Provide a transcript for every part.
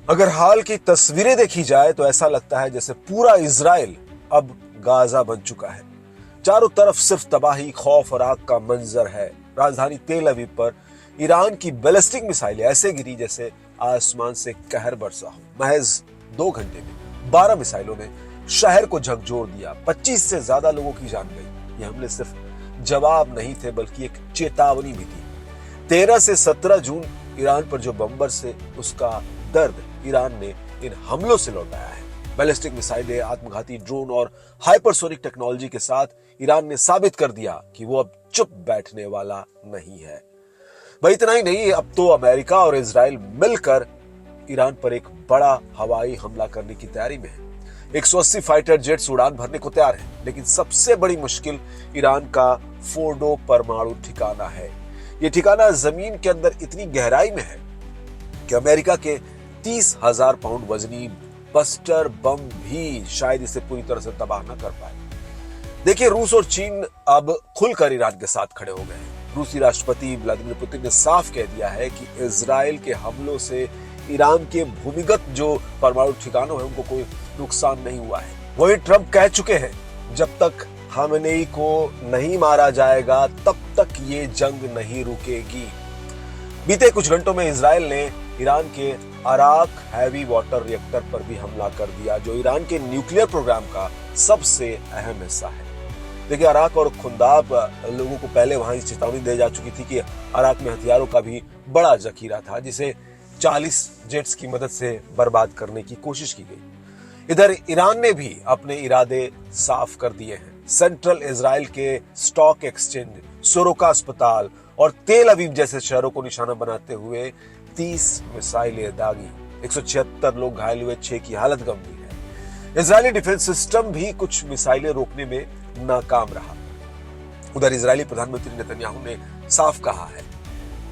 अगर हाल की तस्वीरें देखी जाए तो ऐसा लगता है जैसे पूरा इजराइल अब गाजा बन चुका है। चारों तरफ सिर्फ तबाही, खौफ और आग का मंजर है। राजधानी तेल अवीव पर ईरान की बैलिस्टिक मिसाइलें ऐसे गिरी जैसे आसमान से कहर बरसा हो। महज 2 घंटे में 12 मिसाइलों ने शहर को झकझोर दिया। 25 से ज्यादा लोगों की जान गई। ये हमले सिर्फ जवाब नहीं थे बल्कि एक चेतावनी भी थी। 13 से 17 जून ईरान पर जो बम्बर से उसका दर्द ईरान ने इन हमलों से लौटाया है। बैलिस्टिक मिसाइलें, आत्मघाती ड्रोन और हाइपरसोनिक टेक्नोलॉजी के साथ ईरान ने साबित कर दिया कि वो अब चुप बैठने वाला नहीं है। वही इतना ही नहीं, अब तो अमेरिका और इजराइल मिलकर ईरान पर एक बड़ा हवाई हमला करने की तैयारी में है। 180 फाइटर जेट्स उड़ान भरने को तैयार हैं, लेकिन सबसे बड़ी मुश्किल ईरान का फोर्डो परमाणु ठिकाना है। यह ठिकाना जमीन के अंदर इतनी गहराई में है कि अमेरिका के 30,000 पाउंड वजनी बस्टर बम भी शायद इसे पूरी तरह से तबाह न कर पाए। देखिए, रूस और चीन अब खुलकर ईरान के साथ खड़े हो गए हैं। रूसी राष्ट्रपति व्लादिमीर पुतिन ने साफ कह दिया है कि इजराइल के हमलों से ईरान के भूमिगत जो परमाणु ठिकानों हैं उनको कोई नुकसान नहीं हुआ है। वही ट्रंप कह चुके हैं, जब तक खामेनेई को नहीं मारा जाएगा तब तक ये जंग नहीं रुकेगी। बीते कुछ घंटों में इजराइल ने ईरान के अराक हैवी वाटर रिएक्टर पर भी हमला कर दिया, जो ईरान के न्यूक्लियर प्रोग्राम का सबसे अहम हिस्सा है। देखिए, अराक और खुंदाब लोगों को पहले वहां इस चेतावनी दी जा चुकी थी कि अराक में हथियारों का भी बड़ा जखीरा था, जिसे 40 जेट्स की मदद से बर्बाद करने की कोशिश की गई। इधर ईरान ने भी अपने इरादे साफ कर दिए हैं। सेंट्रल इजराइल के स्टॉक एक्सचेंज, सोरोका अस्पताल और तेल अवीव जैसे शहरों को निशाना बनाते हुए 30 मिसाइलें दागी। 176 लोग घायल हुए, 6 की हालत गंभीर है। इजरायली डिफेंस सिस्टम भी कुछ मिसाइलें रोकने में नाकाम रहा। उधर इजरायली प्रधानमंत्री नेतन्याहू ने साफ कहा है,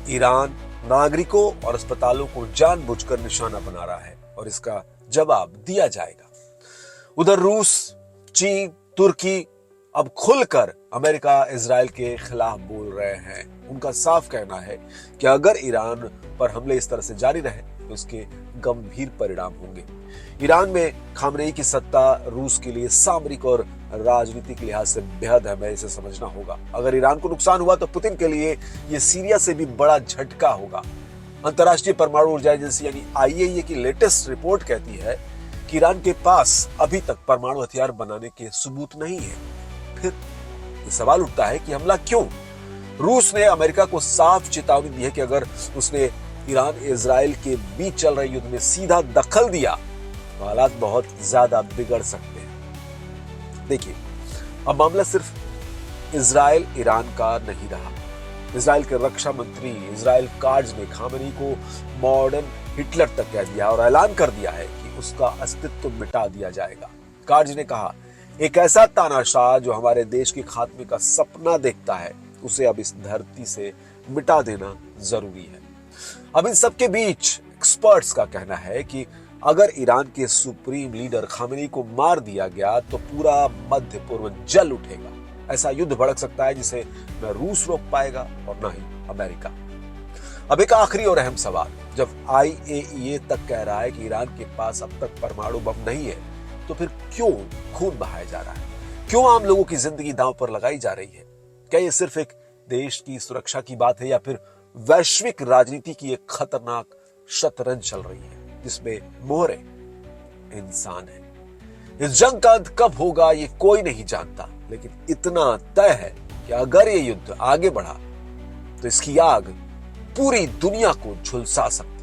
ईरान नागरिकों और अस्पतालों को जानबूझकर निशाना बना रहा है और इसका जवाब दिया जाएगा। उधर रूस, चीन, तुर्की अब खुलकर अमेरिका, इजराइल के खिलाफ बोल रहे हैं। उनका साफ कहना है कि अगर ईरान पर हमले इस तरह से जारी रहे तो इसके गंभीर परिणाम होंगे। ईरान में खामेनेई की सत्ता रूस के लिए सामरिक और राजनीतिक लिहाज से बेहद अहम है, इसे समझना होगा। अगर ईरान को नुकसान हुआ तो पुतिन के लिए यह सीरिया से भी बड़ा झटका होगा। अंतर्राष्ट्रीय परमाणु ऊर्जा एजेंसी यानी IAEA की लेटेस्ट रिपोर्ट कहती है कि ईरान के पास अभी तक परमाणु हथियार बनाने के सबूत नहीं है। फिर सवाल उठता है कि हमला क्यों? रूस ने अमेरिका को साफ चेतावनी दी है कि अगर उसने ईरान इजराइल के बीच चल रहे युद्ध में सीधा दखल दिया तो हालात बहुत ज्यादा बिगड़ सकते हैं। देखिए, अब मामला सिर्फ इजराइल ईरान का नहीं रहा। इजराइल के रक्षा मंत्री इजराइल काट्ज ने खामेनेई को मॉडर्न हिटलर तक कह दिया और ऐलान कर दिया है कि उसका अस्तित्व मिटा दिया जाएगा। काट्ज ने कहा, एक ऐसा तानाशाह जो हमारे देश के खात्मे का सपना देखता है, उसे अब इस धरती से मिटा देना जरूरी है। अब इन सबके बीच एक्सपर्ट्स का कहना है कि अगर ईरान के सुप्रीम लीडर खामेनेई को मार दिया गया तो पूरा मध्य पूर्व जल उठेगा। ऐसा युद्ध भड़क सकता है जिसे न रूस रोक पाएगा और न ही अमेरिका। अब एक आखिरी और अहम सवाल, जब IAEA तक कह रहा है कि ईरान के पास अब तक परमाणु बम नहीं है, तो फिर क्यों खून बहाया जा रहा है? क्यों आम लोगों की जिंदगी दांव पर लगाई जा रही है? क्या ये सिर्फ एक देश की सुरक्षा की बात है या फिर वैश्विक राजनीति की एक खतरनाक शतरंज चल रही है जिसमें मोहरे इंसान है? इस जंग का अंत कब होगा ये कोई नहीं जानता, लेकिन इतना तय है कि अगर ये युद्ध आगे बढ़ा तो इसकी आग पूरी दुनिया को झुलसा सकती है।